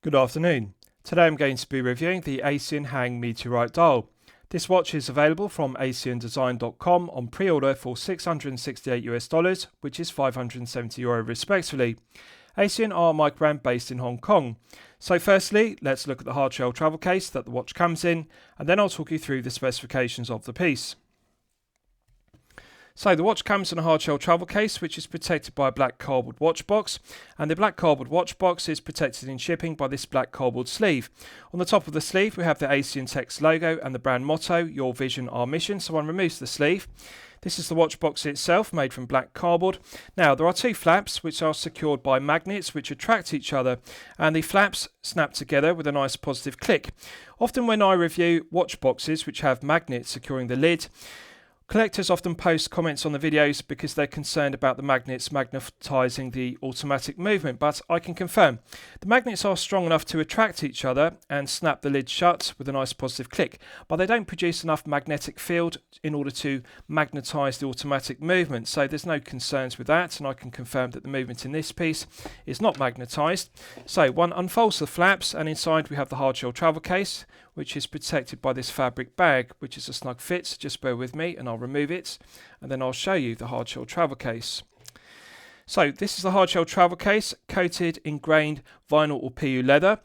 Good afternoon. Today I'm going to be reviewing the Aision Hang Meteorite dial. This watch is available from AisionDesign.com on pre-order for $668 which is €570 respectively. Aision are a mic brand based in Hong Kong. So firstly, let's look at the hard shell travel case that the watch comes in, and then I'll talk you through the specifications of the piece. So the watch comes in a hard shell travel case which is protected by a black cardboard watch box, and the black cardboard watch box is protected in shipping by this black cardboard sleeve. On the top of the sleeve we have the Aision text logo and the brand motto, "Your Vision, Our Mission." So one removes the sleeve. This is the watch box itself, made from black cardboard. Now there are two flaps which are secured by magnets which attract each other, and the flaps snap together with a nice positive click. Often when I review watch boxes which have magnets securing the lid, collectors often post comments on the videos because they're concerned about the magnets magnetising the automatic movement, but I can confirm the magnets are strong enough to attract each other and snap the lid shut with a nice positive click, but they don't produce enough magnetic field in order to magnetise the automatic movement, so there's no concerns with that, and I can confirm that the movement in this piece is not magnetised. So one unfolds the flaps, and inside we have the hard shell travel case, which is protected by this fabric bag, which is a snug fit. So just bear with me and I'll remove it, and then I'll show you the hard shell travel case. So this is the hard shell travel case, coated in grained vinyl or PU leather.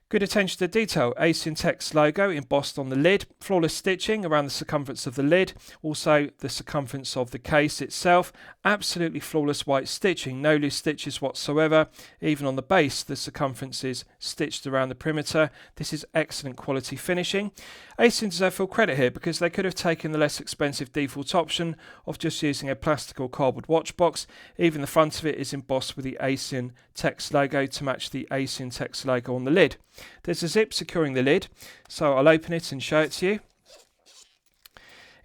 Good attention to detail, Aision text logo embossed on the lid, flawless stitching around the circumference of the lid, also the circumference of the case itself, absolutely flawless white stitching, no loose stitches whatsoever, even on the base the circumference is stitched around the perimeter. This is excellent quality finishing. Aision deserve full credit here because they could have taken the less expensive default option of just using a plastic or cardboard watch box. Even the front of it is embossed with the Aision text logo to match the Aision text logo on the lid. There's a zip securing the lid, so I'll open it and show it to you.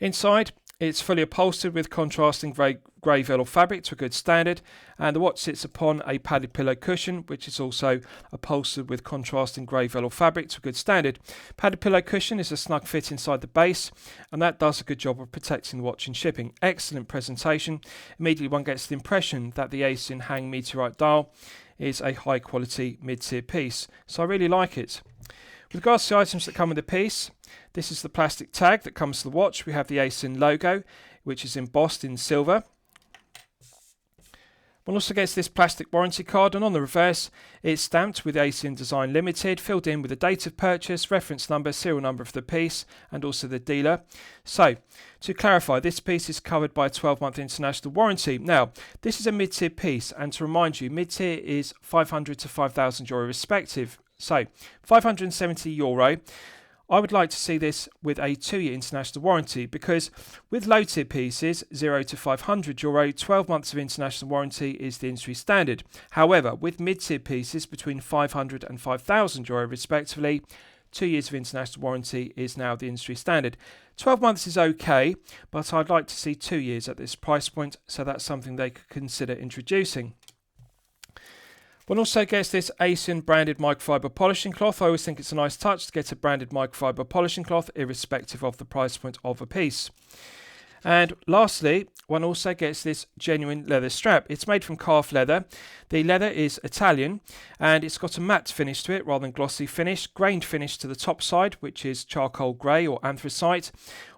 Inside, it's fully upholstered with contrasting grey velour fabric to a good standard, and the watch sits upon a padded pillow cushion which is also upholstered with contrasting grey velour fabric to a good standard. Padded pillow cushion is a snug fit inside the base, and that does a good job of protecting the watch in shipping. Excellent presentation. Immediately one gets the impression that the Aision Hang Meteorite dial is a high quality mid-tier piece, so I really like it. With regards to the items that come with the piece, this is the plastic tag that comes to the watch. We have the Aision logo, which is embossed in silver. One also gets this plastic warranty card, and on the reverse it's stamped with Aision Design Limited, filled in with the date of purchase, reference number, serial number of the piece, and also the dealer. So, to clarify, this piece is covered by a 12-month international warranty. Now, this is a mid-tier piece, and to remind you, mid-tier is €500 to €5,000 respective. So, €570. I would like to see this with a 2-year international warranty, because with low tier pieces, €0 to €500, 12 months of international warranty is the industry standard. However, with mid tier pieces between €500 and €5,000 respectively, 2 years of international warranty is now the industry standard. 12 months is okay, but I'd like to see 2 years at this price point, so that's something they could consider introducing. One also gets this Aision branded microfiber polishing cloth. I always think it's a nice touch to get a branded microfiber polishing cloth, irrespective of the price point of a piece. And lastly, one also gets this genuine leather strap. It's made from calf leather. The leather is Italian, and it's got a matte finish to it rather than glossy finish. Grained finish to the top side, which is charcoal grey or anthracite.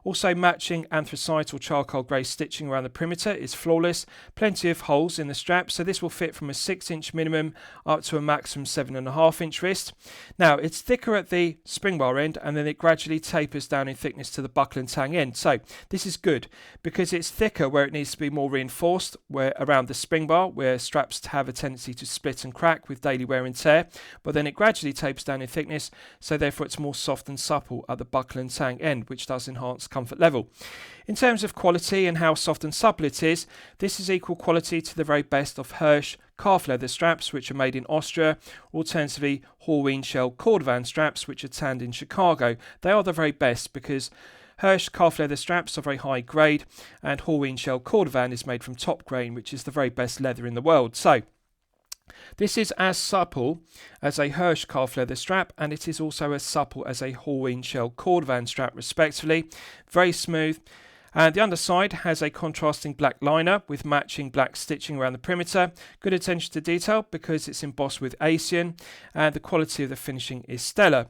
Also matching anthracite or charcoal grey stitching around the perimeter is flawless. Plenty of holes in the strap, so this will fit from a 6-inch minimum up to a maximum 7.5-inch wrist. Now, it's thicker at the spring bar end, and then it gradually tapers down in thickness to the buckle and tang end. So this is good because it's thicker where it needs to be more reinforced, where around the spring bar, where straps have a tendency to split and crack with daily wear and tear, but then it gradually tapers down in thickness, so therefore it's more soft and supple at the buckle and tang end, which does enhance comfort level. In terms of quality and how soft and supple it is, this is equal quality to the very best of Hirsch calf leather straps, which are made in Austria, alternatively Horween shell cordovan straps, which are tanned in Chicago. They are the very best because Hirsch calf leather straps are very high grade, and Horween shell cordovan is made from top grain, which is the very best leather in the world. So this is as supple as a Hirsch calf leather strap, and it is also as supple as a Horween shell cordovan strap respectively. Very smooth, And the underside has a contrasting black liner with matching black stitching around the perimeter. Good attention to detail because it's embossed with Aision, and the quality of the finishing is stellar.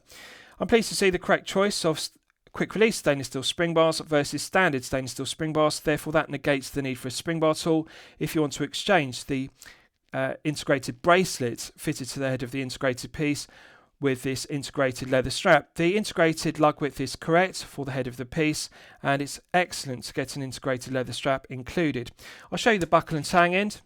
I'm pleased to see the correct choice of quick release stainless steel spring bars versus standard stainless steel spring bars. Therefore that negates the need for a spring bar tool if you want to exchange the integrated bracelet fitted to the head of the integrated piece with this integrated leather strap. The integrated lug width is correct for the head of the piece, and it's excellent to get an integrated leather strap included. I'll show you the buckle and tang end.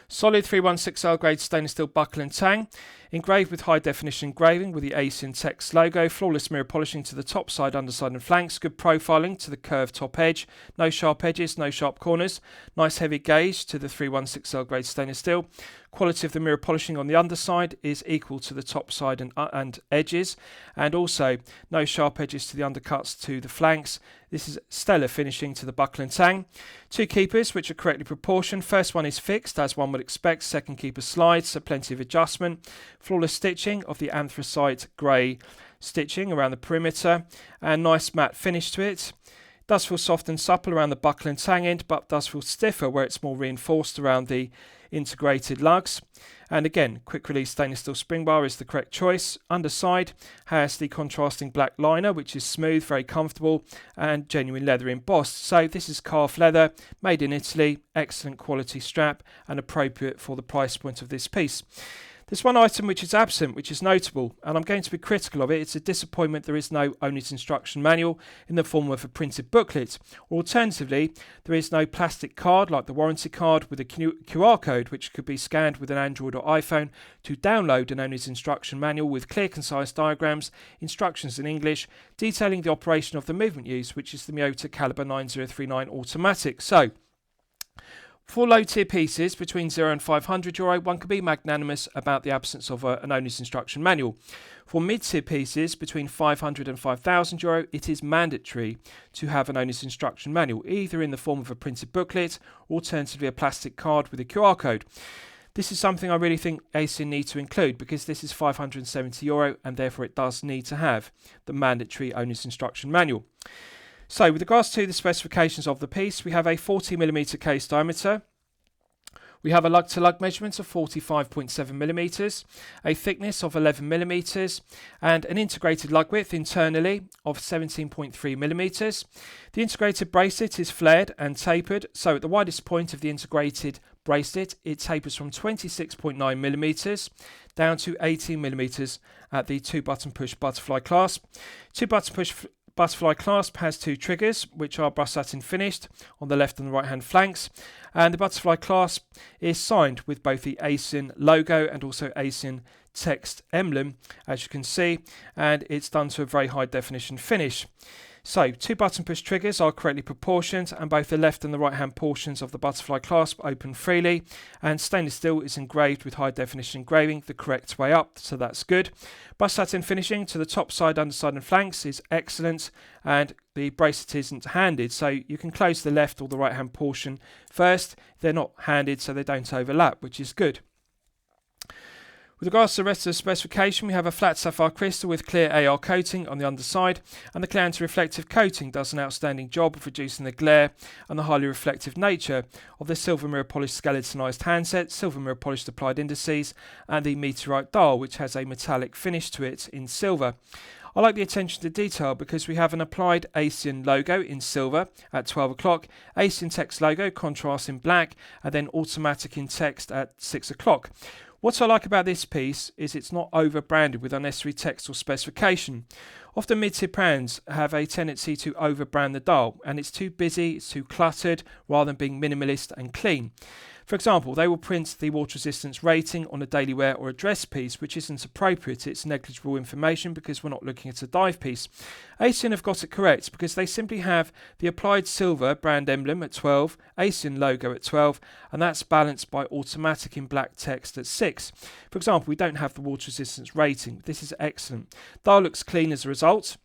Solid 316L grade stainless steel buckle and tang, engraved with high definition engraving with the Aision text logo, flawless mirror polishing to the top side, underside and flanks, good profiling to the curved top edge, no sharp edges, no sharp corners, nice heavy gauge to the 316L grade stainless steel. Quality of the mirror polishing on the underside is equal to the top side and edges, and also no sharp edges to the undercuts to the flanks. This is stellar finishing to the buckle and tang. Two keepers which are correctly proportioned. First one is fixed as one would expect, second keeper slides, so plenty of adjustment. Flawless stitching of the anthracite grey stitching around the perimeter, and nice matte finish to it. Does feel soft and supple around the buckle and tang end, but does feel stiffer where it's more reinforced around the integrated lugs. And again, quick release stainless steel spring bar is the correct choice. Underside has the contrasting black liner, which is smooth, very comfortable, and genuine leather embossed. So this is calf leather, made in Italy, excellent quality strap, and appropriate for the price point of this piece. There's one item which is absent, which is notable, and I'm going to be critical of it. It's a disappointment there is no owner's instruction manual in the form of a printed booklet. Or alternatively, there is no plastic card like the warranty card with a QR code which could be scanned with an Android or iPhone to download an owner's instruction manual with clear, concise diagrams, instructions in English, detailing the operation of the movement used, which is the Miyota Caliber 9039 automatic. So, for low tier pieces between €0 and €500, one can be magnanimous about the absence of an owner's instruction manual. For mid tier pieces between €500 and €5,000, it is mandatory to have an owner's instruction manual, either in the form of a printed booklet or alternatively a plastic card with a QR code. This is something I really think Aision need to include because this is €570 and therefore it does need to have the mandatory owner's instruction manual. So with regards to the specifications of the piece, we have a 40mm case diameter. We have a lug-to-lug measurement of 45.7mm, a thickness of 11mm, and an integrated lug width internally of 17.3mm. The integrated bracelet is flared and tapered, so at the widest point of the integrated bracelet, it tapers from 26.9mm down to 18mm at the 2-button push butterfly clasp. 2-button push butterfly clasp has two triggers which are brushed satin finished on the left and the right hand flanks, and the butterfly clasp is signed with both the Aision logo and also Aision text emblem, as you can see, and it's done to a very high definition finish. So, 2-button push triggers are correctly proportioned and both the left and the right hand portions of the butterfly clasp open freely, and stainless steel is engraved with high definition engraving the correct way up, so that's good. Brushed satin finishing to the top side, underside and flanks is excellent, and the bracelet isn't handed, so you can close the left or the right hand portion first. They're not handed so they don't overlap, which is good. With regards to the rest of the specification, we have a flat sapphire crystal with clear AR coating on the underside, and the clear anti-reflective coating does an outstanding job of reducing the glare and the highly reflective nature of the silver mirror polished skeletonized handset, silver mirror polished applied indices, and the Meteorite dial, which has a metallic finish to it in silver. I like the attention to detail because we have an applied Aision logo in silver at 12 o'clock, Aision text logo contrasts in black, and then automatic in text at 6 o'clock. What I like about this piece is it's not over-branded with unnecessary text or specification. Often mid-tier brands have a tendency to over-brand the dial, and it's too busy, it's too cluttered, rather than being minimalist and clean. For example, they will print the water resistance rating on a daily wear or a dress piece, which isn't appropriate. It's negligible information because we're not looking at a dive piece. Aision have got it correct because they simply have the applied silver brand emblem at 12, Aision logo at 12, and that's balanced by automatic in black text at 6. For example, we don't have the water resistance rating. This is excellent. Dial looks clean as a result.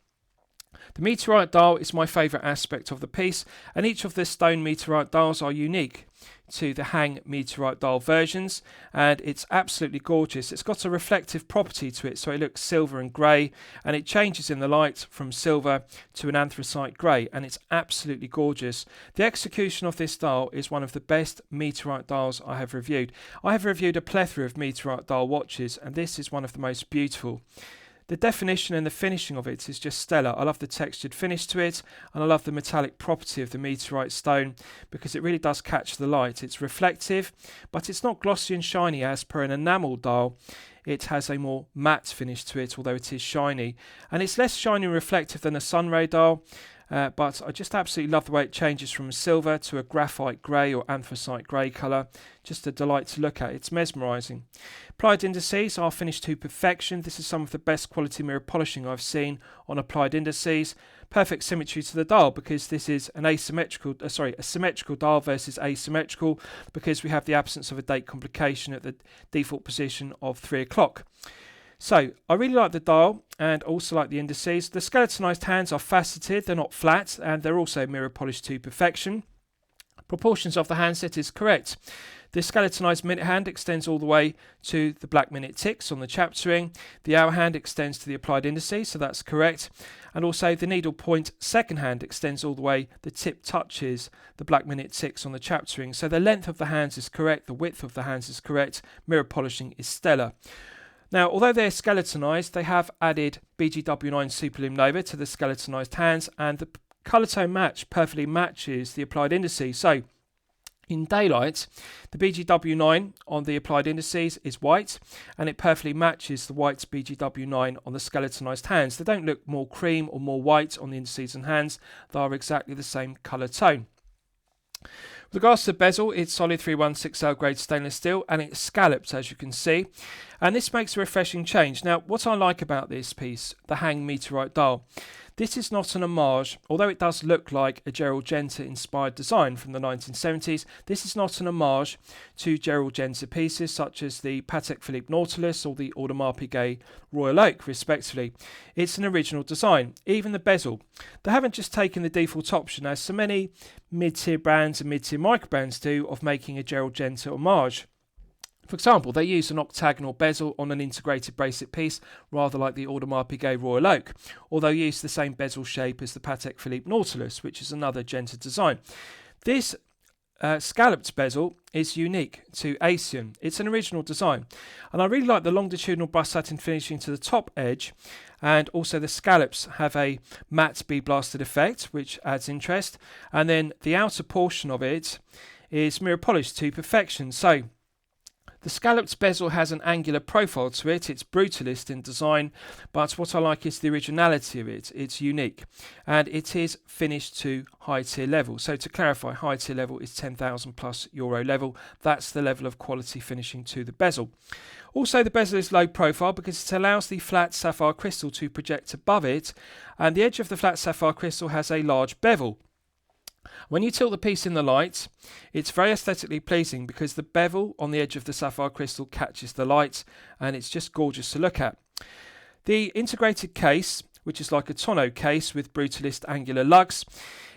The Meteorite dial is my favourite aspect of the piece, and each of the stone Meteorite dials are unique to the hang Meteorite dial versions, and it's absolutely gorgeous. It's got a reflective property to it, so it looks silver and grey, and it changes in the light from silver to an anthracite grey, and it's absolutely gorgeous. The execution of this dial is one of the best Meteorite dials I have reviewed. I have reviewed a plethora of Meteorite dial watches, and this is one of the most beautiful. The definition and the finishing of it is just stellar. I love the textured finish to it, and I love the metallic property of the Meteorite stone because it really does catch the light. It's reflective, but it's not glossy and shiny as per an enamel dial. It has a more matte finish to it, although it is shiny. And it's less shiny and reflective than a sunray dial, but I just absolutely love the way it changes from silver to a graphite grey or anthracite grey colour. Just a delight to look at. It's mesmerising. Applied indices are finished to perfection. This is some of the best quality mirror polishing I've seen on applied indices. Perfect symmetry to the dial because this is an a symmetrical dial versus asymmetrical because we have the absence of a date complication at the default position of 3 o'clock. So I really like the dial and also like the indices. The skeletonized hands are faceted, they're not flat, and they're also mirror polished to perfection. Proportions of the handset is correct. The skeletonized minute hand extends all the way to the black minute ticks on the chapter ring. The hour hand extends to the applied indices, so that's correct. And also the needle point second hand extends all the way, the tip touches the black minute ticks on the chapter ring. So the length of the hands is correct, the width of the hands is correct, mirror polishing is stellar. Now, although they're skeletonized, they have added BGW9 Super Lume Nova to the skeletonized hands, and the colour tone match perfectly matches the applied indices. So, in daylight, the BGW9 on the applied indices is white, and it perfectly matches the white BGW9 on the skeletonized hands. They don't look more cream or more white on the indices and hands. They are exactly the same colour tone. With regards to the bezel, it's solid 316L grade stainless steel and it's scalloped, as you can see, and this makes a refreshing change. Now, what I like about this piece, the hang Meteorite dial, this is not an homage, although it does look like a Gerald Genta inspired design from the 1970s. This is not an homage to Gerald Genta pieces such as the Patek Philippe Nautilus or the Audemars Piguet Royal Oak, respectively. It's an original design. Even the bezel, they haven't just taken the default option, as so many mid-tier brands and mid-tier micro brands do, of making a Gerald Genta homage. For example, they use an octagonal bezel on an integrated bracelet piece, rather like the Audemars Piguet Royal Oak, or they use the same bezel shape as the Patek Philippe Nautilus, which is another Genta design. This scalloped bezel is unique to Aision. It's an original design, and I really like the longitudinal brushed satin finishing to the top edge, and also the scallops have a matte bead blasted effect, which adds interest, and then the outer portion of it is mirror polished to perfection. So the scalloped bezel has an angular profile to it. It's brutalist in design, but what I like is the originality of it. It's unique, and it is finished to high tier level. So to clarify, high tier level is 10,000 plus euro level. That's the level of quality finishing to the bezel. Also, the bezel is low profile because it allows the flat sapphire crystal to project above it, and the edge of the flat sapphire crystal has a large bevel. When you tilt the piece in the light, it's very aesthetically pleasing because the bevel on the edge of the sapphire crystal catches the light, and it's just gorgeous to look at. The integrated case, which is like a tonneau case with brutalist angular lugs,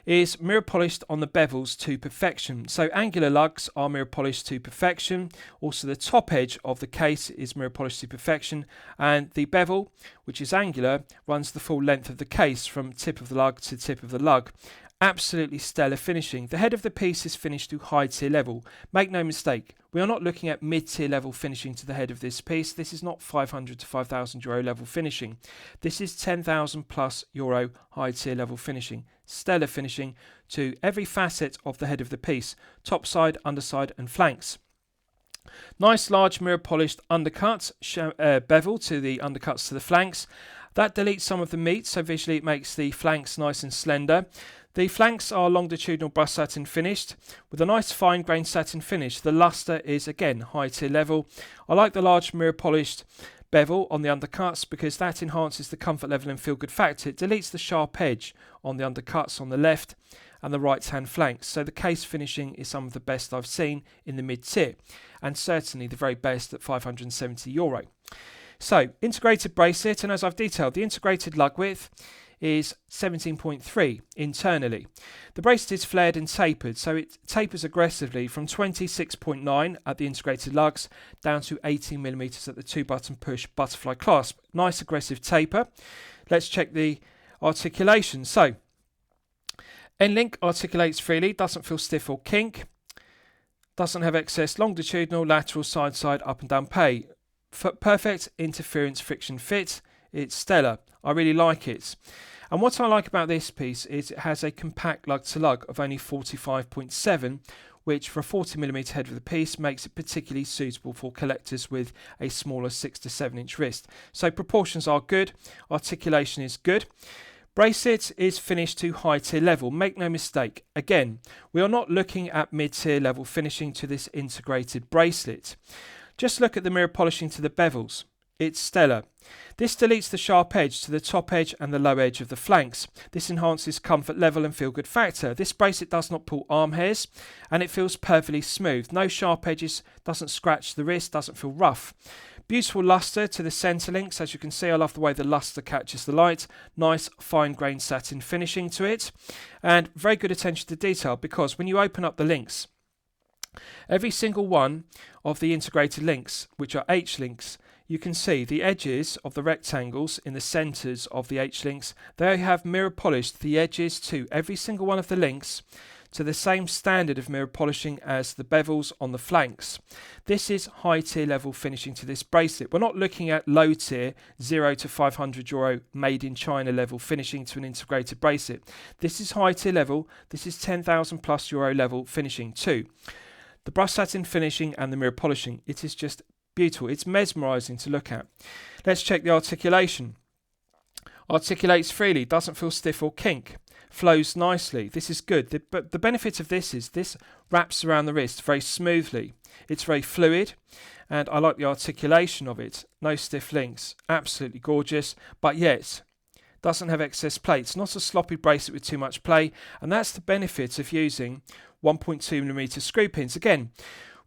is mirror polished on the bevels to perfection. So angular lugs are mirror polished to perfection. Also the top edge of the case is mirror polished to perfection, and the bevel, which is angular, runs the full length of the case from tip of the lug to tip of the lug. Absolutely stellar finishing. The head of the piece is finished to high tier level. Make no mistake, we are not looking at mid tier level finishing to the head of this piece. This is not 500 to 5,000 euro level finishing. This is 10,000 plus euro high tier level finishing. Stellar finishing to every facet of the head of the piece, top side, underside and flanks. Nice large mirror polished undercut, bevel to the undercuts to the flanks. That deletes some of the meat, so visually it makes the flanks nice and slender. The flanks are longitudinal brushed satin finished with a nice fine grained satin finish. The luster is again high tier level. I like the large mirror polished bevel on the undercuts because that enhances the comfort level and feel good factor. It deletes the sharp edge on the undercuts on the left and the right hand flanks. So the case finishing is some of the best I've seen in the mid tier, and certainly the very best at 570 euro. So integrated bracelet, and as I've detailed, the integrated lug width is 17.3 internally. The bracelet is flared and tapered, so it tapers aggressively from 26.9 at the integrated lugs down to 18mm at the 2-button push butterfly clasp. Nice aggressive taper. Let's check the articulation. So, N-link articulates freely, doesn't feel stiff or kink, doesn't have excess longitudinal, lateral, side, up and down play. Perfect interference friction fit. It's stellar. I really like it. And what I like about this piece is it has a compact lug to lug of only 45.7, which for a 40mm head of the piece makes it particularly suitable for collectors with a smaller 6 to 7 inch wrist. So proportions are good, articulation is good. Bracelet is finished to high tier level. Make no mistake, again, we are not looking at mid-tier level finishing to this integrated bracelet. Just look at the mirror polishing to the bezels. It's stellar. This deletes the sharp edge to the top edge and the low edge of the flanks. This enhances comfort level and feel good factor. This bracelet does not pull arm hairs and it feels perfectly smooth. No sharp edges, doesn't scratch the wrist, doesn't feel rough. Beautiful luster to the centre links. As you can see, I love the way the luster catches the light. Nice fine grained satin finishing to it. And very good attention to detail, because when you open up the links, every single one of the integrated links, which are H-links, you can see the edges of the rectangles in the centres of the H-links. They have mirror polished the edges to every single one of the links to the same standard of mirror polishing as the bevels on the flanks. This is high tier level finishing to this bracelet. We're not looking at low tier €0 to €500 made in China level finishing to an integrated bracelet. This is high tier level. This is €10,000+ level finishing too. The brush satin finishing and the mirror polishing, it is just beautiful. It's mesmerising to look at. Let's check the articulation. Articulates freely, doesn't feel stiff or kink. Flows nicely. This is good. But the benefit of this is this wraps around the wrist very smoothly. It's very fluid, and I like the articulation of it. No stiff links. Absolutely gorgeous. But yet, doesn't have excess play. It's not a sloppy bracelet with too much play, and that's the benefit of using 1.2mm screw pins. Again,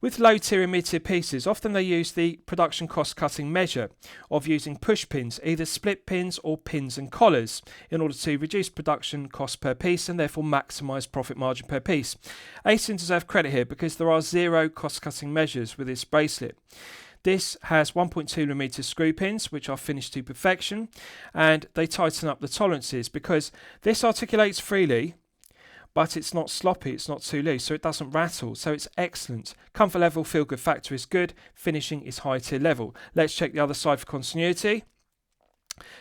with low tier and mid tier pieces, often they use the production cost cutting measure of using push pins, either split pins or pins and collars, in order to reduce production cost per piece and therefore maximise profit margin per piece. Aision deserve credit here because there are zero cost cutting measures with this bracelet. This has 1.2mm screw pins, which are finished to perfection, and they tighten up the tolerances because this articulates freely, but it's not sloppy, it's not too loose, so it doesn't rattle, so it's excellent. Comfort level, feel good factor is good, finishing is high tier level. Let's check the other side for continuity.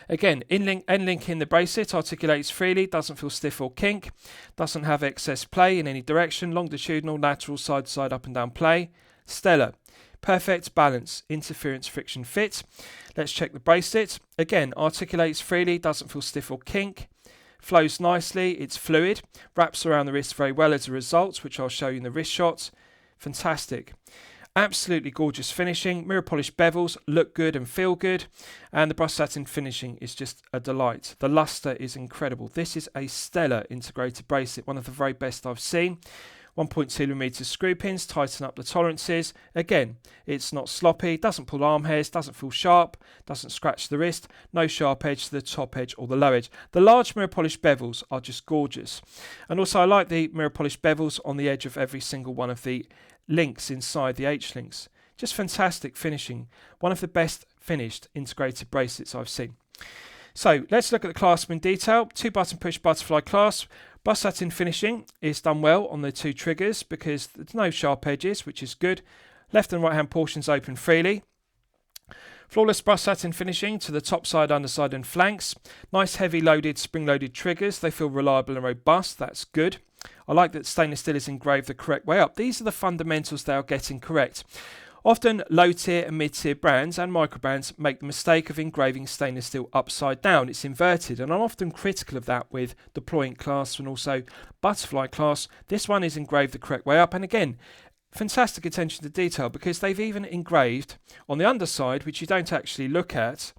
Again, N-link in the bracelet articulates freely, doesn't feel stiff or kink, doesn't have excess play in any direction, longitudinal, lateral, side, up and down play. Stellar. Perfect balance, interference, friction fit. Let's check the bracelet. Again, articulates freely, doesn't feel stiff or kink. Flows nicely, it's fluid, wraps around the wrist very well as a result, which I'll show you in the wrist shot. Fantastic. Absolutely gorgeous finishing. Mirror polished bevels look good and feel good, and the brush satin finishing is just a delight. The luster is incredible. This is a stellar integrated bracelet, one of the very best I've seen. 1.2mm screw pins tighten up the tolerances. Again, it's not sloppy, doesn't pull arm hairs, doesn't feel sharp, doesn't scratch the wrist, no sharp edge to the top edge or the low edge. The large mirror polished bevels are just gorgeous. And also I like the mirror polished bevels on the edge of every single one of the links inside the H-links. Just fantastic finishing. One of the best finished integrated bracelets I've seen. So let's look at the clasp in detail. 2-button push butterfly clasp. Brush satin finishing is done well on the two triggers because there's no sharp edges, which is good. Left and right hand portions open freely. Flawless brush satin finishing to the top side, underside and flanks. Nice heavy loaded, spring loaded triggers. They feel reliable and robust. That's good. I like that stainless steel is engraved the correct way up. These are the fundamentals they are getting correct. Often low tier and mid tier brands and micro brands make the mistake of engraving stainless steel upside down. It's inverted, and I'm often critical of that with deploying clasps and also butterfly clasps. This one is engraved the correct way up, and again, fantastic attention to detail because they've even engraved on the underside, which you don't actually look at,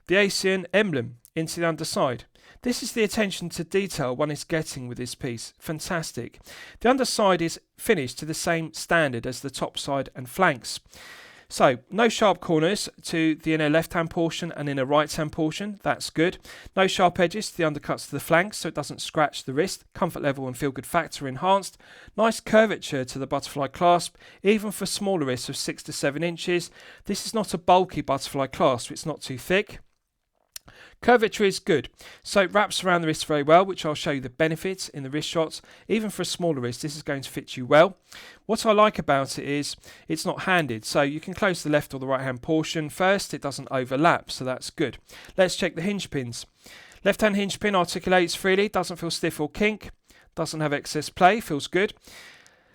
the Aision emblem into the underside. This is the attention to detail one is getting with this piece. Fantastic. The underside is finished to the same standard as the top side and flanks. So no sharp corners to the inner left hand portion and inner right hand portion, that's good. No sharp edges to the undercuts to the flanks so it doesn't scratch the wrist. Comfort level and feel good factor enhanced. Nice curvature to the butterfly clasp, even for smaller wrists of 6 to 7 inches. This is not a bulky butterfly clasp, it's not too thick. Curvature is good, so it wraps around the wrist very well, which I'll show you the benefits in the wrist shots. Even for a smaller wrist, this is going to fit you well. What I like about it is it's not handed, so you can close the left or the right hand portion first. It doesn't overlap, so that's good. Let's check the hinge pins. Left hand hinge pin articulates freely, doesn't feel stiff or kink, doesn't have excess play, feels good.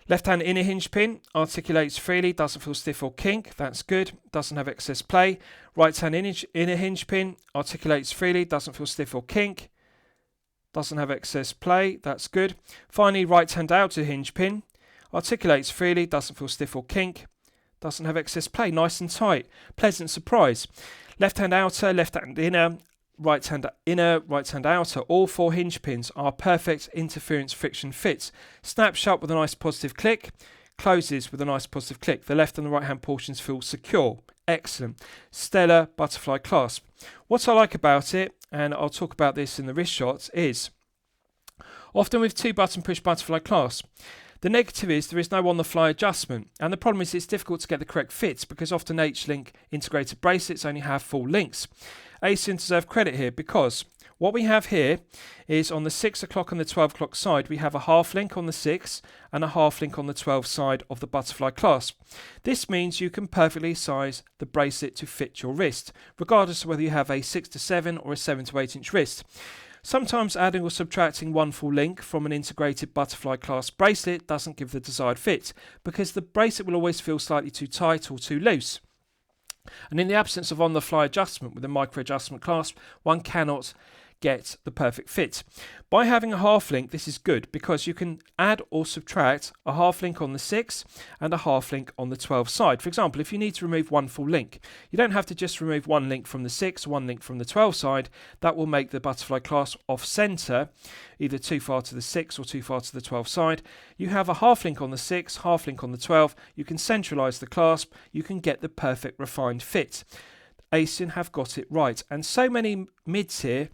Left hand inner hinge pin articulates freely, doesn't feel stiff or kink, that's good, doesn't have excess play. Right hand inner hinge pin articulates freely, doesn't feel stiff or kink, doesn't have excess play, that's good. Finally, right hand outer hinge pin articulates freely, doesn't feel stiff or kink, doesn't have excess play, nice and tight, pleasant surprise. Left hand outer, left hand inner, right hand inner, right hand outer, all 4 hinge pins are perfect interference friction fits. Snaps shut with a nice positive click, closes with a nice positive click. The left and the right hand portions feel secure. Excellent. Stellar butterfly clasp. What I like about it, and I'll talk about this in the wrist shots, is often with 2 button push butterfly clasp, the negative is there is no on-the-fly adjustment, and the problem is it's difficult to get the correct fits because often H-link integrated bracelets only have full links. Aision deserve credit here because what we have here is on the 6 o'clock and the 12 o'clock side, we have a half link on the 6 and a half link on the 12 side of the butterfly clasp. This means you can perfectly size the bracelet to fit your wrist, regardless of whether you have a 6 to 7 or a 7 to 8 inch wrist. Sometimes adding or subtracting one full link from an integrated butterfly clasp bracelet doesn't give the desired fit because the bracelet will always feel slightly too tight or too loose. And in the absence of on-the-fly adjustment with a micro-adjustment clasp, one cannot get the perfect fit. By having a half link, this is good because you can add or subtract a half link on the 6 and a half link on the 12 side. For example, if you need to remove one full link, you don't have to just remove one link from the 6, one link from the 12 side. That will make the butterfly clasp off center, either too far to the 6 or too far to the 12 side. You have a half link on the 6, half link on the 12. You can centralize the clasp. You can get the perfect refined fit. Aision have got it right, and so many mid-tier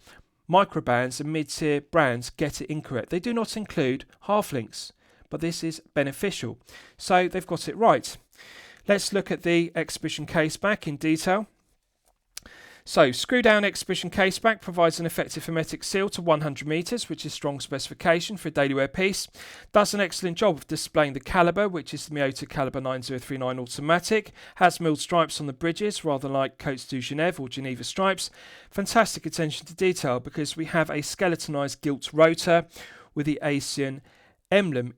microbands and mid-tier brands get it incorrect. They do not include half links, but this is beneficial. So they've got it right. Let's look at the exhibition case back in detail. So, screw down exhibition case back provides an effective hermetic seal to 100 meters, which is strong specification for a daily wear piece. Does an excellent job of displaying the caliber, which is the Miyota caliber 9039 automatic. Has milled stripes on the bridges, rather like Cotes du Genève or Geneva stripes. Fantastic attention to detail because we have a skeletonized gilt rotor with the Aision emblem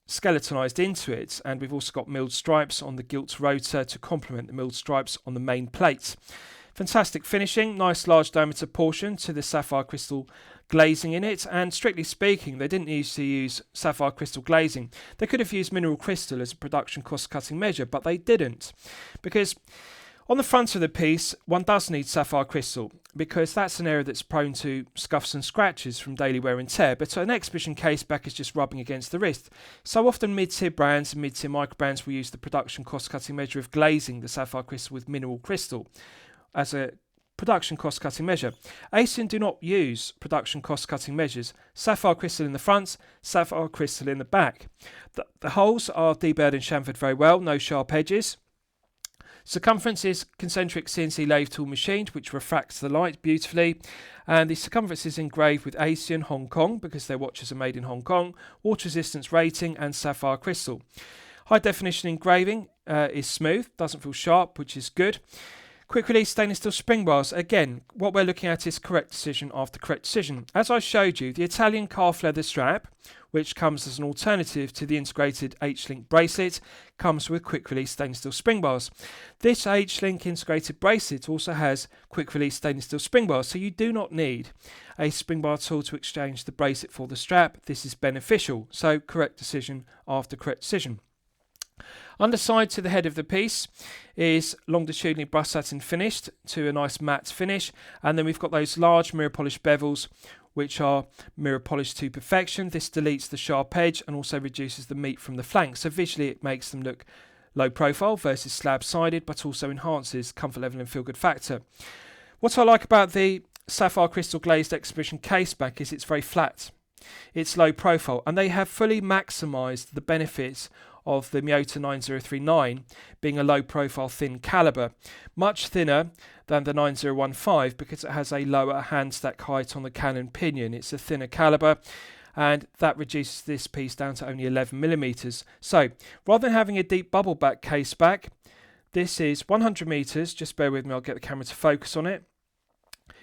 skeletonized into it, and we've also got milled stripes on the gilt rotor to complement the milled stripes on the main plate. Fantastic finishing, nice large diameter portion to the sapphire crystal glazing in it, and strictly speaking they didn't need to use sapphire crystal glazing. They could have used mineral crystal as a production cost cutting measure, but they didn't, because on the front of the piece one does need sapphire crystal because that's an area that's prone to scuffs and scratches from daily wear and tear, but an exhibition case back is just rubbing against the wrist. So often mid-tier brands and mid-tier microbrands will use the production cost cutting measure of glazing the sapphire crystal with mineral crystal as a production cost cutting measure. Aision do not use production cost cutting measures. Sapphire crystal in the front, sapphire crystal in the back. The holes are deburred and chamfered very well, no sharp edges. Circumference is concentric CNC lathe tool machined, which refracts the light beautifully, and the circumference is engraved with Aision Hong Kong because their watches are made in Hong Kong, water resistance rating and sapphire crystal. High definition engraving is smooth, doesn't feel sharp, which is good. Quick release stainless steel spring bars. Again, what we're looking at is correct decision after correct decision. As I showed you, the Italian calf leather strap, which comes as an alternative to the integrated H-link bracelet, comes with quick release stainless steel spring bars. This H-link integrated bracelet also has quick release stainless steel spring bars, so you do not need a spring bar tool to exchange the bracelet for the strap. This is beneficial, so correct decision after correct decision. Underside to the head of the piece is longitudinally brushed satin finished to a nice matte finish, and then we've got those large mirror polished bevels which are mirror polished to perfection. This deletes the sharp edge and also reduces the meat from the flank, so visually it makes them look low profile versus slab sided, but also enhances comfort level and feel good factor. What I like about the sapphire crystal glazed exhibition case back is it's very flat. It's low profile, and they have fully maximised the benefits of the Miyota 9039 being a low profile thin caliber, much thinner than the 9015 because it has a lower hand stack height on the cannon pinion. It's a thinner caliber, and that reduces this piece down to only 11mm. So rather than having a deep bubble back case back, this is 100 meters. Just bear with me, I'll get the camera to focus on it.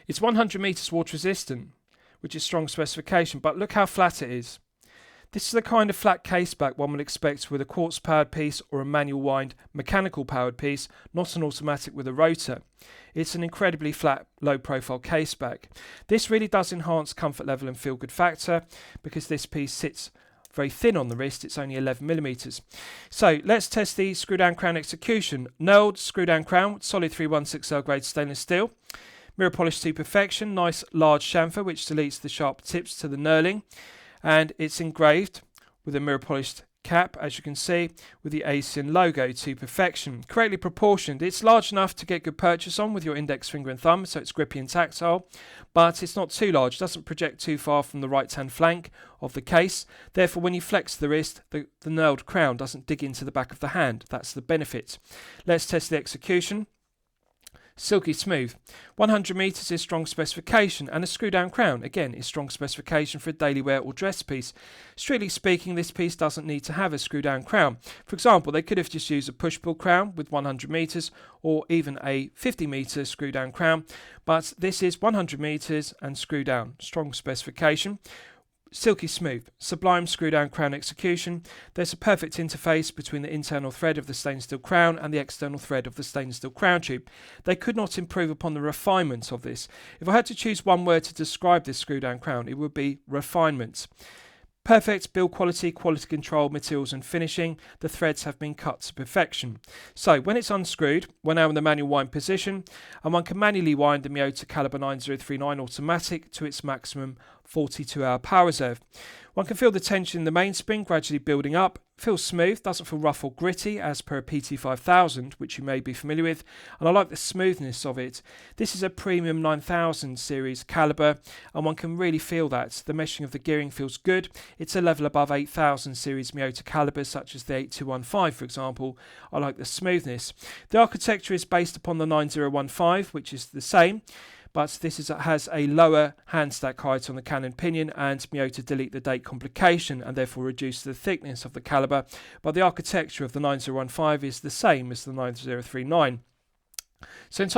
It's 100 meters water resistant, which is strong specification, but look how flat it is. This is the kind of flat case back one would expect with a quartz powered piece or a manual wind mechanical powered piece, not an automatic with a rotor. It's an incredibly flat, low profile case back. This really does enhance comfort level and feel good factor because this piece sits very thin on the wrist. It's only 11mm. So let's test the screw down crown execution. Knurled screw down crown, solid 316L grade stainless steel. Mirror polished to perfection, nice large chamfer which deletes the sharp tips to the knurling, and it's engraved with a mirror polished cap, as you can see, with the Aision logo to perfection. Correctly proportioned. It's large enough to get good purchase on with your index finger and thumb, so it's grippy and tactile, but it's not too large. It doesn't project too far from the right hand flank of the case. Therefore, when you flex the wrist, the knurled crown doesn't dig into the back of the hand. That's the benefit. Let's test the execution. Silky smooth. 100 meters is strong specification, and a screw down crown again is strong specification for a daily wear or dress piece. Strictly speaking, this piece doesn't need to have a screw down crown. For example, they could have just used a push pull crown with 100 meters or even a 50 meter screw down crown, but this is 100 meters and screw down. Strong specification. Silky smooth, sublime screw down crown execution. There's a perfect interface between the internal thread of the stainless steel crown and the external thread of the stainless steel crown tube. They could not improve upon the refinement of this. If I had to choose one word to describe this screw down crown, it would be refinement. Perfect build quality, quality control, materials and finishing. The threads have been cut to perfection. So when it's unscrewed, we're now in the manual wind position, and one can manually wind the Miyota caliber 9039 automatic to its maximum 42-hour power reserve. One can feel the tension in the mainspring gradually building up. Feels smooth, doesn't feel rough or gritty as per a PT5000, which you may be familiar with, and I like the smoothness of it. This is a premium 9000 series caliber, and one can really feel that. The meshing of the gearing feels good. It's a level above 8000 series Miyota calibers, such as the 8215, for example. I like the smoothness. The architecture is based upon the 9015, which is the same, but this has a lower hand stack height on the cannon pinion, and Miyota delete the date complication and therefore reduce the thickness of the caliber, but the architecture of the 9015 is the same as the 9039. So in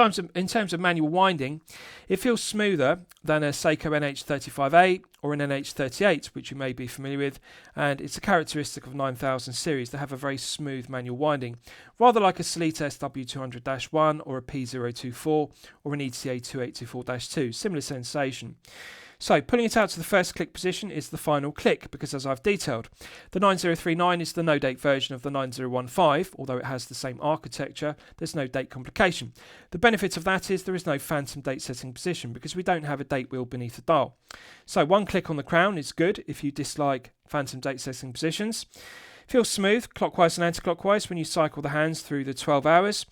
terms of manual winding, it feels smoother than a Seiko NH35A or an NH38, which you may be familiar with, and it's a characteristic of 9000 series. They have a very smooth manual winding, rather like a Selita SW200-1 or a P024 or an ETA 2824-2, similar sensation. So pulling it out to the first click position is the final click, because as I've detailed, the 9039 is the no date version of the 9015, although it has the same architecture, there's no date complication. The benefit of that is there is no phantom date setting position because we don't have a date wheel beneath the dial. So one click on the crown is good if you dislike phantom date setting positions. Feels smooth, clockwise and anti-clockwise when you cycle the hands through the 12 hours.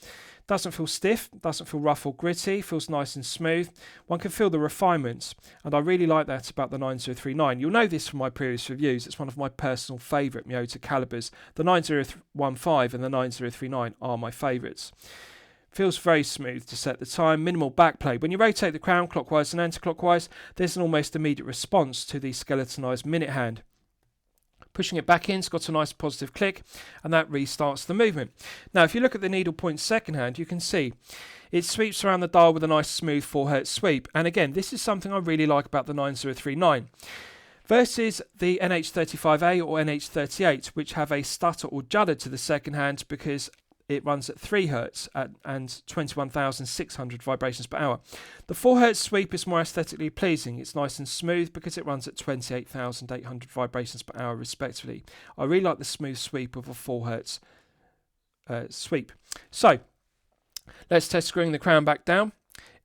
Doesn't feel stiff, doesn't feel rough or gritty, feels nice and smooth. One can feel the refinements, and I really like that about the 9039. You'll know this from my previous reviews. It's one of my personal favourite Miyota calibers. The 9015 and the 9039 are my favourites. Feels very smooth to set the time, minimal backplay. When you rotate the crown clockwise and anti-clockwise, there's an almost immediate response to the skeletonized minute hand. Pushing it back in, it's got a nice positive click, and that restarts the movement. Now, if you look at the needle point second hand, you can see it sweeps around the dial with a nice smooth 4Hz sweep. And again, this is something I really like about the 9039. Versus the NH35A or NH38, which have a stutter or judder to the second hand because it runs at 3 Hz and 21,600 vibrations per hour. The 4 Hz sweep is more aesthetically pleasing. It's nice and smooth because it runs at 28,800 vibrations per hour respectively. I really like the smooth sweep of a 4 Hz sweep. So let's test screwing the crown back down.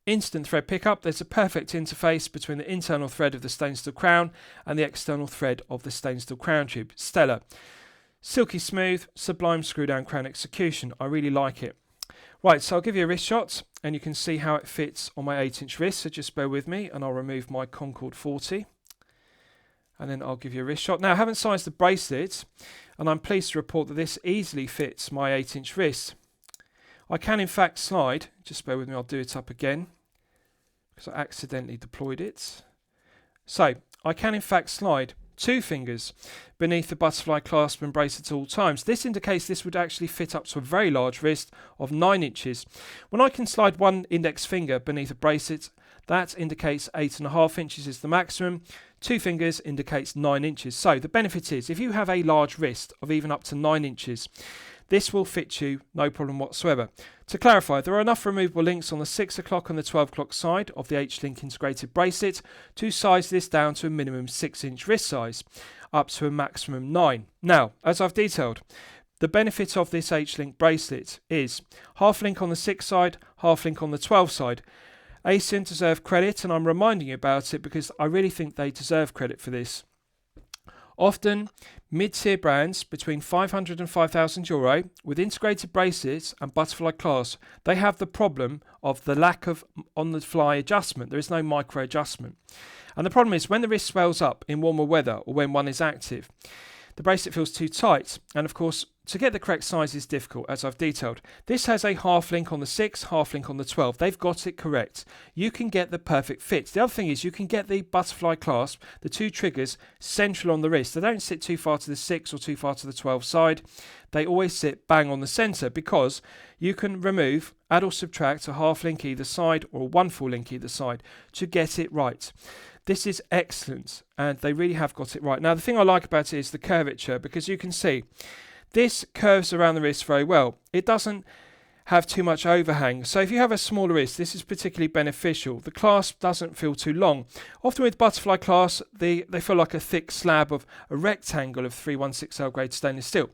Instant thread pickup. There's a perfect interface between the internal thread of the stainless steel crown and the external thread of the stainless steel crown tube. Stellar. Silky smooth, sublime screw down crown execution. I really like it. Right, so I'll give you a wrist shot and you can see how it fits on my 8-inch wrist. So just bear with me and I'll remove my Concord 40. And then I'll give you a wrist shot. Now I haven't sized the bracelet and I'm pleased to report that this easily fits my 8-inch wrist. I can in fact slide, just bear with me, I'll do it up again because I accidentally deployed it. So I can in fact slide 2 fingers beneath the butterfly clasp and bracelet at all times. This indicates this would actually fit up to a very large wrist of 9 inches. When I can slide 1 index finger beneath a bracelet, that indicates 8.5 inches is the maximum. 2 fingers indicates 9 inches. So the benefit is if you have a large wrist of even up to 9 inches, this will fit you no problem whatsoever. To clarify, there are enough removable links on the 6 o'clock and the 12 o'clock side of the H-Link integrated bracelet to size this down to a minimum 6-inch wrist size, up to a maximum 9. Now, as I've detailed, the benefit of this H-Link bracelet is half link on the 6 side, half link on the 12 side. Aision deserve credit, and I'm reminding you about it because I really think they deserve credit for this. Often, mid-tier brands between €500 and €5,000 with integrated bracelets and butterfly clasp, they have the problem of the lack of on-the-fly adjustment. There is no micro adjustment. And the problem is when the wrist swells up in warmer weather or when one is active, the bracelet feels too tight, and of course to get the correct size is difficult, as I've detailed. This has a half link on the 6, half link on the 12. They've got it correct. You can get the perfect fit. The other thing is you can get the butterfly clasp, the 2 triggers, central on the wrist. They don't sit too far to the 6 or too far to the 12 side. They always sit bang on the centre because you can remove, add or subtract a half link either side or 1 full link either side to get it right. This is excellent and they really have got it right. Now the thing I like about it is the curvature, because you can see this curves around the wrist very well. It doesn't have too much overhang. So if you have a smaller wrist, this is particularly beneficial. The clasp doesn't feel too long. Often with butterfly clasp, they feel like a thick slab of a rectangle of 316L grade stainless steel.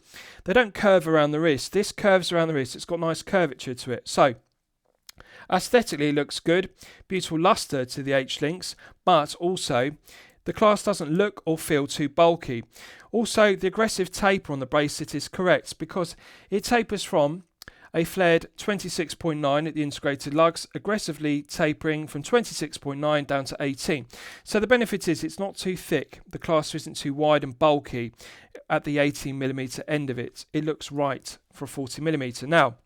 They don't curve around the wrist. This curves around the wrist. It's got nice curvature to it. So aesthetically, it looks good. Beautiful luster to the H-links, but also the clasp doesn't look or feel too bulky. Also, the aggressive taper on the bracelet is correct because it tapers from a flared 26.9 at the integrated lugs, aggressively tapering from 26.9 down to 18. So the benefit is it's not too thick. The clasp isn't too wide and bulky at the 18mm end of it. It looks right for a 40mm. Now,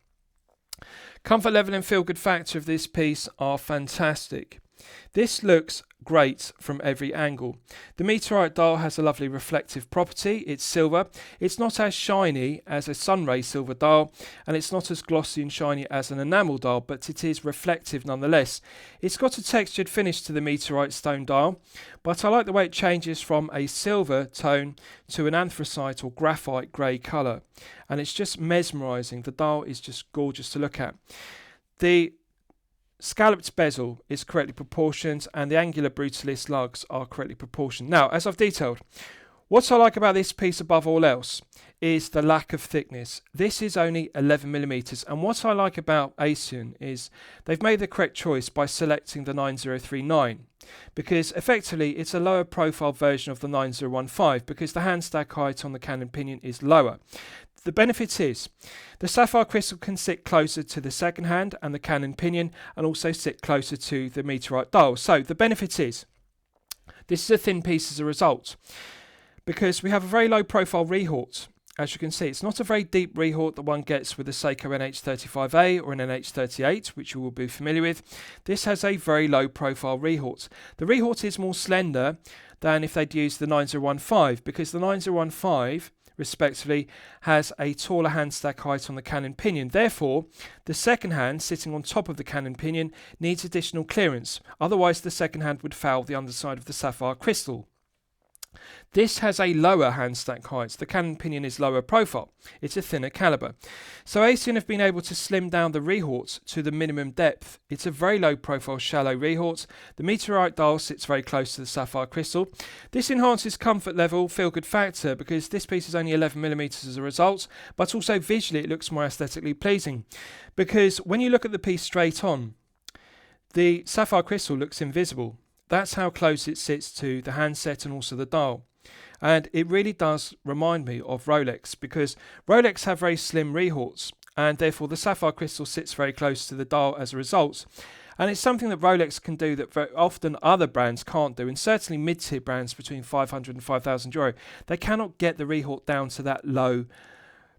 comfort level and feel good factor of this piece are fantastic. This looks great from every angle. The Meteorite dial has a lovely reflective property. It's silver. It's not as shiny as a sunray silver dial, and it's not as glossy and shiny as an enamel dial, but it is reflective nonetheless. It's got a textured finish to the Meteorite stone dial, but I like the way it changes from a silver tone to an anthracite or graphite grey colour, and it's just mesmerising. The dial is just gorgeous to look at. The scalloped bezel is correctly proportioned and the angular brutalis lugs are correctly proportioned. Now, as I've detailed, what I like about this piece above all else is the lack of thickness. This is only 11mm, and what I like about Aision is they've made the correct choice by selecting the 9039, because effectively it's a lower profile version of the 9015 because the hand stack height on the cannon pinion is lower. The benefit is the sapphire crystal can sit closer to the second hand and the cannon pinion, and also sit closer to the Meteorite dial. So the benefit is this is a thin piece as a result, because we have a very low profile rehort. As you can see, it's not a very deep rehort that one gets with a Seiko NH35A or an NH38, which you will be familiar with. This has a very low profile rehort. The rehort is more slender than if they'd used the 9015, because the 9015 respectively has a taller hand stack height on the cannon pinion. Therefore, the second hand sitting on top of the cannon pinion needs additional clearance. Otherwise, the second hand would foul the underside of the sapphire crystal. This has a lower hand stack height. The cannon pinion is lower profile. It's a thinner caliber. So Aision have been able to slim down the rehort to the minimum depth. It's a very low profile shallow rehort. The Meteorite dial sits very close to the sapphire crystal. This enhances comfort level, feel good factor, because this piece is only 11mm as a result, but also visually it looks more aesthetically pleasing, because when you look at the piece straight on, the sapphire crystal looks invisible. That's how close it sits to the handset and also the dial. And it really does remind me of Rolex, because Rolex have very slim rehalts, and therefore the sapphire crystal sits very close to the dial as a result. And it's something that Rolex can do that very often other brands can't do, and certainly mid-tier brands between 500 and 5,000 euro, they cannot get the rehalt down to that low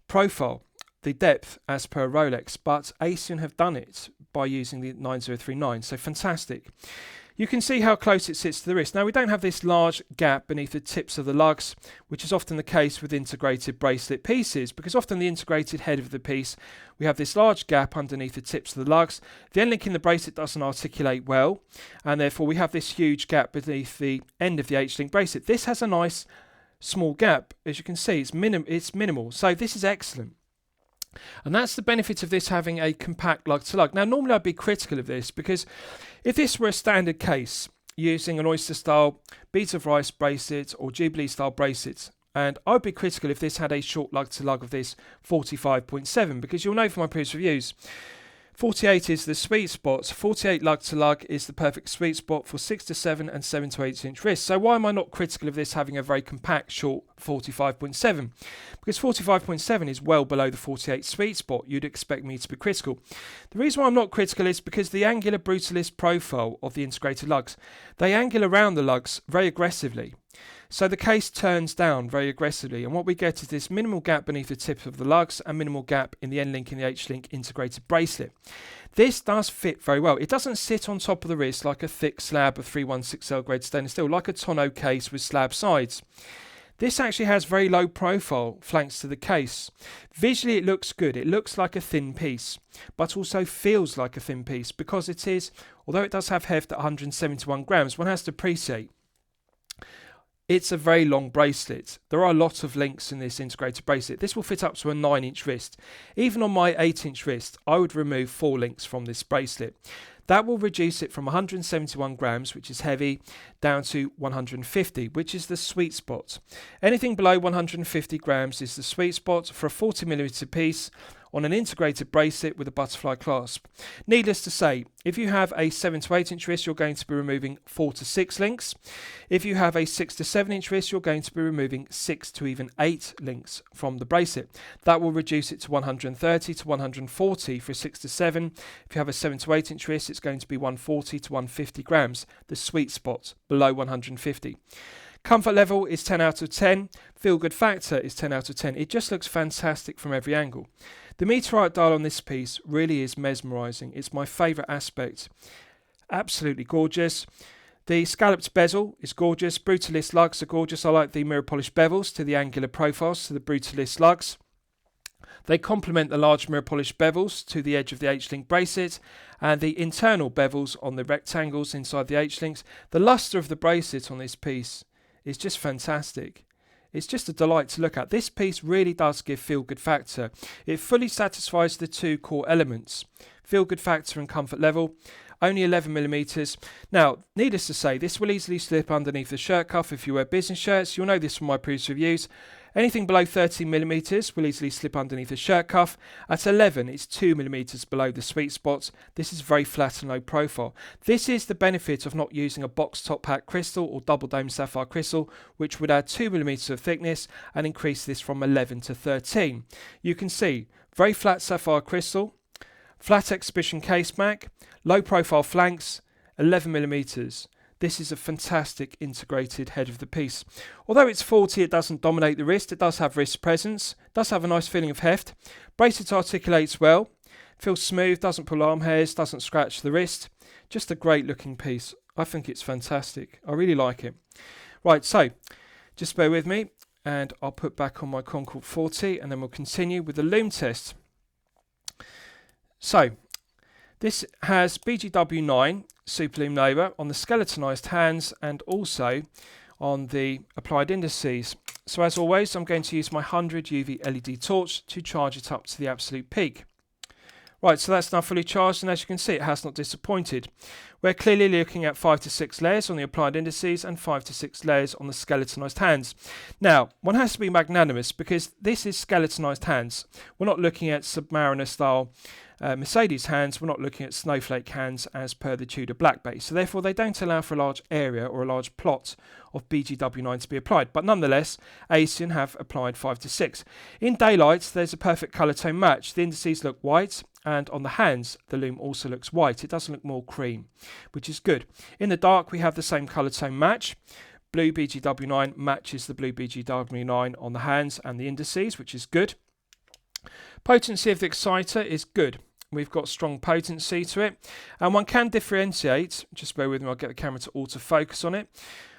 profile, the depth as per Rolex, but Aision have done it by using the 9039, so fantastic. You can see how close it sits to the wrist. Now, we don't have this large gap beneath the tips of the lugs, which is often the case with integrated bracelet pieces, because often the integrated head of the piece, we have this large gap underneath the tips of the lugs. The end link in the bracelet doesn't articulate well, and therefore we have this huge gap beneath the end of the H-link bracelet. This has a nice small gap. As you can see, it's minimal, so this is excellent. And that's the benefit of this having a compact lug-to-lug. Now, normally I'd be critical of this, because if this were a standard case using an oyster-style beads of rice bracelet or Jubilee-style bracelets, and I'd be critical if this had a short lug-to-lug of this 45.7, because you'll know from my previous reviews, 48 is the sweet spot. 48 lug to lug is the perfect sweet spot for 6 to 7 and 7 to 8 inch wrists. So why am I not critical of this having a very compact short 45.7? Because 45.7 is well below the 48 sweet spot. You'd expect me to be critical. The reason why I'm not critical is because the angular brutalist profile of the integrated lugs, they angle around the lugs very aggressively. So the case turns down very aggressively, and what we get is this minimal gap beneath the tip of the lugs and minimal gap in the N-link and the H-link integrated bracelet. This does fit very well. It doesn't sit on top of the wrist like a thick slab of 316L grade stainless steel, like a tonneau case with slab sides. This actually has very low profile flanks to the case. Visually it looks good. It looks like a thin piece, but also feels like a thin piece, because it is, although it does have heft at 171 grams, one has to appreciate it's a very long bracelet. There are a lot of links in this integrated bracelet. This will fit up to a 9-inch wrist. Even on my 8-inch wrist, I would remove 4 links from this bracelet. That will reduce it from 171 grams, which is heavy, down to 150, which is the sweet spot. Anything below 150 grams is the sweet spot for a 40mm piece on an integrated bracelet with a butterfly clasp. Needless to say, if you have a 7 to 8 inch wrist, you're going to be removing 4 to 6 links. If you have a 6 to 7 inch wrist, you're going to be removing 6 to even 8 links from the bracelet. That will reduce it to 130 to 140 for a 6 to 7. If you have a 7 to 8 inch wrist, it's going to be 140 to 150 grams, the sweet spot below 150. Comfort level is 10 out of 10. Feel good factor is 10 out of 10. It just looks fantastic from every angle. The Meteorite dial on this piece really is mesmerising. It's my favourite aspect. Absolutely gorgeous. The scalloped bezel is gorgeous. Brutalist lugs are gorgeous. I like the mirror polished bevels to the angular profiles to the Brutalist lugs. They complement the large mirror polished bevels to the edge of the H-link bracelet and the internal bevels on the rectangles inside the H-links. The lustre of the bracelet on this piece is just fantastic. It's just a delight to look at. This piece really does give feel-good factor. It fully satisfies the two core elements, feel-good factor and comfort level. Only 11mm. Now, needless to say, this will easily slip underneath the shirt cuff if you wear business shirts. You'll know this from my previous reviews. Anything below 13mm will easily slip underneath the shirt cuff. At 11, it's 2mm below the sweet spot. This is very flat and low profile. This is the benefit of not using a box top pack crystal or double dome sapphire crystal, which would add 2mm of thickness and increase this from 11 to 13. You can see very flat sapphire crystal, flat exhibition case back, low profile flanks, 11mm. This is a fantastic integrated head of the piece. Although it's 40, it doesn't dominate the wrist. It does have wrist presence, does have a nice feeling of heft. Bracelet articulates well, feels smooth, doesn't pull arm hairs, doesn't scratch the wrist. Just a great looking piece. I think it's fantastic. I really like it. Right, so just bear with me and I'll put back on my Concord 40 and then we'll continue with the Lume test. So this has BGW9 Super Lume Nova on the skeletonized hands and also on the applied indices. So as always, I'm going to use my 100 UV LED torch to charge it up to the absolute peak. Right, so that's now fully charged, and as you can see, it has not disappointed. We're clearly looking at 5 to 6 layers on the applied indices and 5 to 6 layers on the skeletonized hands. Now, one has to be magnanimous because this is skeletonized hands. We're not looking at Submariner style Mercedes hands, we're not looking at snowflake hands as per the Tudor black base. So therefore they don't allow for a large area or a large plot of BGW9 to be applied. But nonetheless, Aision have applied 5 to 6. In daylight, there's a perfect colour tone match. The indices look white, and on the hands, the Lume also looks white. It doesn't look more cream, which is good. In the dark, we have the same colour tone match. Blue BGW9 matches the blue BGW9 on the hands and the indices, which is good. Potency of the exciter is good. We've got strong potency to it, and one can differentiate, just bear with me, I'll get the camera to autofocus on it.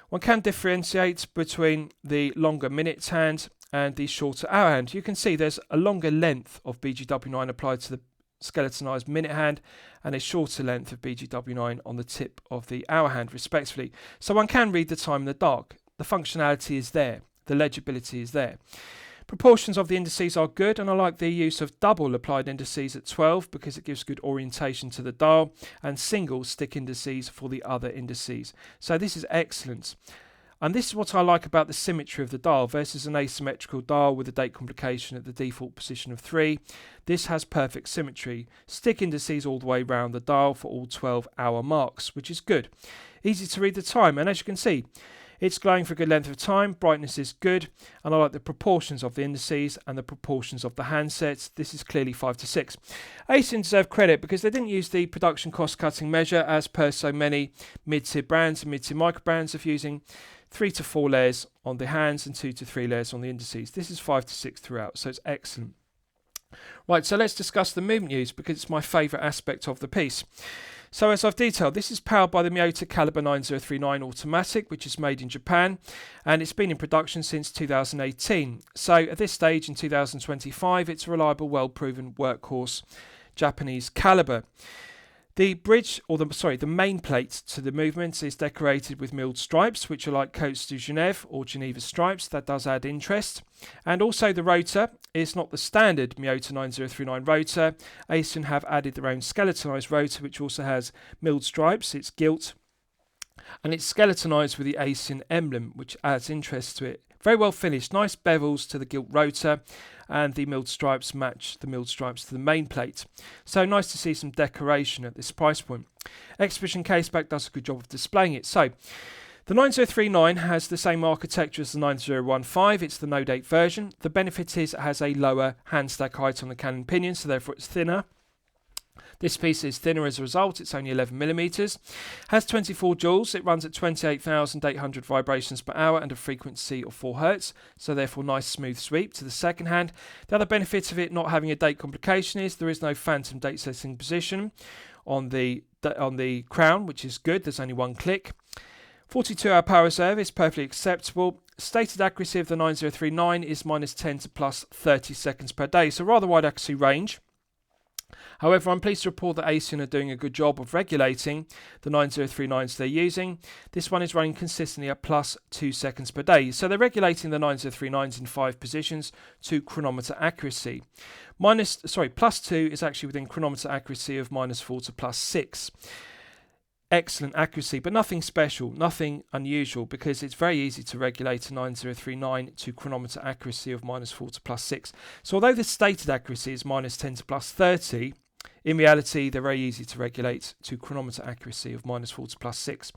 One can differentiate between the longer minutes hand and the shorter hour hand. You can see there's a longer length of BGW9 applied to the skeletonized minute hand and a shorter length of BGW9 on the tip of the hour hand respectively. So one can read the time in the dark. The functionality is there, the legibility is there. Proportions of the indices are good, and I like the use of double applied indices at 12 because it gives good orientation to the dial, and single stick indices for the other indices. So this is excellent. And this is what I like about the symmetry of the dial versus an asymmetrical dial with a date complication at the default position of 3. This has perfect symmetry. Stick indices all the way around the dial for all 12-hour marks, which is good. Easy to read the time, and as you can see, it's glowing for a good length of time, brightness is good, and I like the proportions of the indices and the proportions of the handsets. This is clearly 5 to 6. Aision deserve credit because they didn't use the production cost cutting measure as per so many mid-tier brands and mid-tier micro brands of using 3 to 4 layers on the hands and 2 to 3 layers on the indices. This is 5 to 6 throughout, so it's excellent. Right, so let's discuss the movement use because it's my favourite aspect of the piece. So as I've detailed, this is powered by the Meteorite Caliber 9039 automatic, which is made in Japan, and it's been in production since 2018. So at this stage in 2025, it's a reliable, well-proven workhorse Japanese caliber. The bridge, or the main plate to the movements is decorated with milled stripes, which are like Cotes de Genève or Geneva stripes. That does add interest. And also the rotor is not the standard Meteorite 9039 rotor. Aision have added their own skeletonized rotor, which also has milled stripes. It's gilt, and it's skeletonized with the Aision emblem, which adds interest to it. Very well finished, nice bevels to the gilt rotor, and the milled stripes match the milled stripes to the main plate. So nice to see some decoration at this price point. Exhibition caseback does a good job of displaying it. So the 9039 has the same architecture as the 9015. It's the no-date version. The benefit is it has a lower hand stack height on the cannon pinion, so therefore it's thinner. This piece is thinner as a result, it's only 11mm. Has 24 joules, it runs at 28,800 vibrations per hour and a frequency of 4 Hz, so therefore nice smooth sweep to the second hand. The other benefit of it not having a date complication is there is no phantom date setting position on the crown, which is good, there's only one click. 42-hour power reserve is perfectly acceptable. Stated accuracy of the 9039 is -10 to +30 seconds per day, so rather wide accuracy range. However, I'm pleased to report that Aision are doing a good job of regulating the 9039s they're using. This one is running consistently at +2 seconds per day. So they're regulating the 9039s in 5 positions to chronometer accuracy. +2 is actually within chronometer accuracy of -4 to +6. Excellent accuracy, but nothing special, nothing unusual, because it's very easy to regulate a 9039 to chronometer accuracy of -4 to +6. So although the stated accuracy is -10 to +30, in reality they're very easy to regulate to chronometer accuracy of -4 to +6.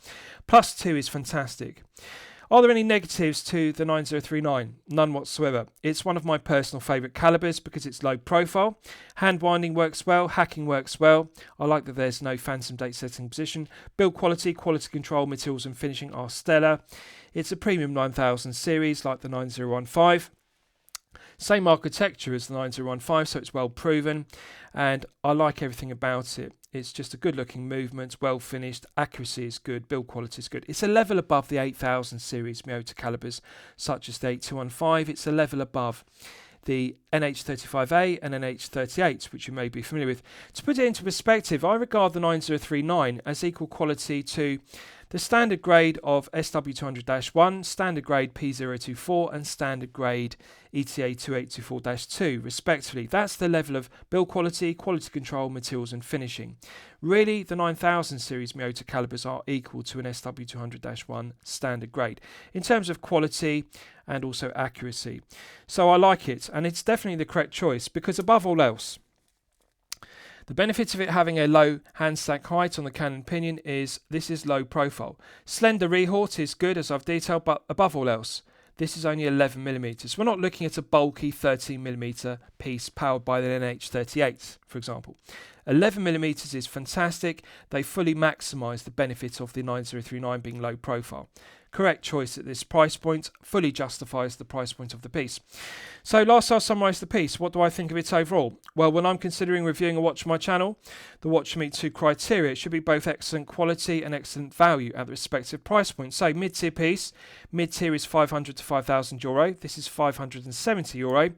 +2 is fantastic. Are there any negatives to the 9039? None whatsoever. It's one of my personal favourite calibers because it's low profile. Hand winding works well, hacking works well. I like that there's no phantom date setting position. Build quality, quality control, materials and finishing are stellar. It's a premium 9000 series like the 9015. Same architecture as the 9015, so it's well proven, and I like everything about it. It's just a good looking movement, well finished, accuracy is good, build quality is good. It's a level above the 8000 series Meteorite calibers, such as the 8215. It's a level above the NH35A and NH38, which you may be familiar with. To put it into perspective, I regard the 9039 as equal quality to the standard grade of SW200-1, standard grade P024 and standard grade ETA 2824-2 respectively. That's the level of build quality, quality control, materials and finishing. Really, the 9000 series Meteorite calibers are equal to an SW200-1 standard grade in terms of quality and also accuracy. So I like it, and it's definitely the correct choice because above all else, The benefit of it having a low hand stack height on the cannon pinion is this is low profile. Slender rehort is good as I've detailed, but above all else, this is only 11mm. We're not looking at a bulky 13mm piece powered by the NH38, for example. 11mm is fantastic. They fully maximise the benefit of the 9039 being low profile. Correct choice at this price point, fully justifies the price point of the piece. So last I'll summarise the piece. What do I think of it overall? Well, when I'm considering reviewing a watch on my channel, the watch should meet two criteria. It should be both excellent quality and excellent value at the respective price point. So mid-tier piece, mid-tier is €500 to €5,000. This is €570.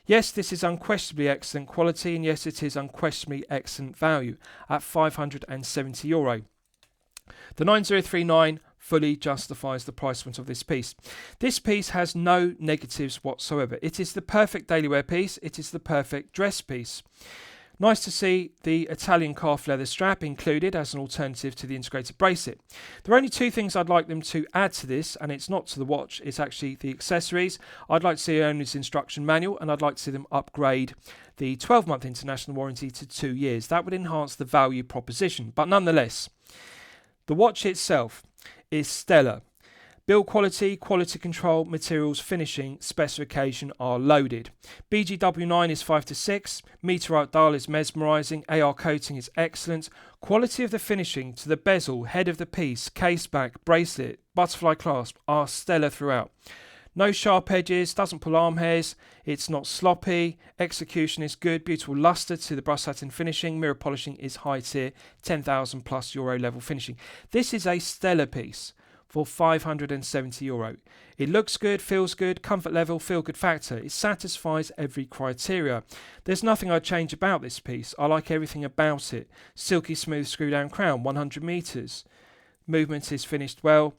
Yes, this is unquestionably excellent quality, and yes, it is unquestionably excellent value at €570. The 9039 fully justifies the price point of this piece. This piece has no negatives whatsoever. It is the perfect daily wear piece. It is the perfect dress piece. Nice to see the Italian calf leather strap included as an alternative to the integrated bracelet. There are only two things I'd like them to add to this, and it's not to the watch, it's actually the accessories. I'd like to see an owner's instruction manual, and I'd like to see them upgrade the 12-month international warranty to 2 years. That would enhance the value proposition, but nonetheless, the watch itself is stellar. Build quality, quality control, materials, finishing, specification are loaded. BGW9 is 5 to 6, Meteorite dial is mesmerising, AR coating is excellent, quality of the finishing to the bezel, head of the piece, case back, bracelet, butterfly clasp are stellar throughout. No sharp edges, doesn't pull arm hairs, it's not sloppy, execution is good, beautiful lustre to the brush satin finishing, mirror polishing is high tier, €10,000+ level finishing. This is a stellar piece for €570. It looks good, feels good, comfort level, feel good factor. It satisfies every criteria. There's nothing I'd change about this piece. I like everything about it. Silky smooth screw down crown, 100 meters. Movement is finished well.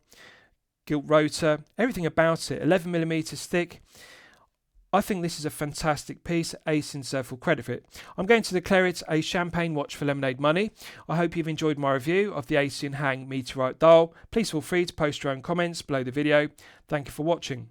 Gilt rotor, everything about it. 11mm thick. I think this is a fantastic piece. Aision deserve full credit for it. I'm going to declare it a champagne watch for lemonade money. I hope you've enjoyed my review of the Aision Hang Meteorite dial. Please feel free to post your own comments below the video. Thank you for watching.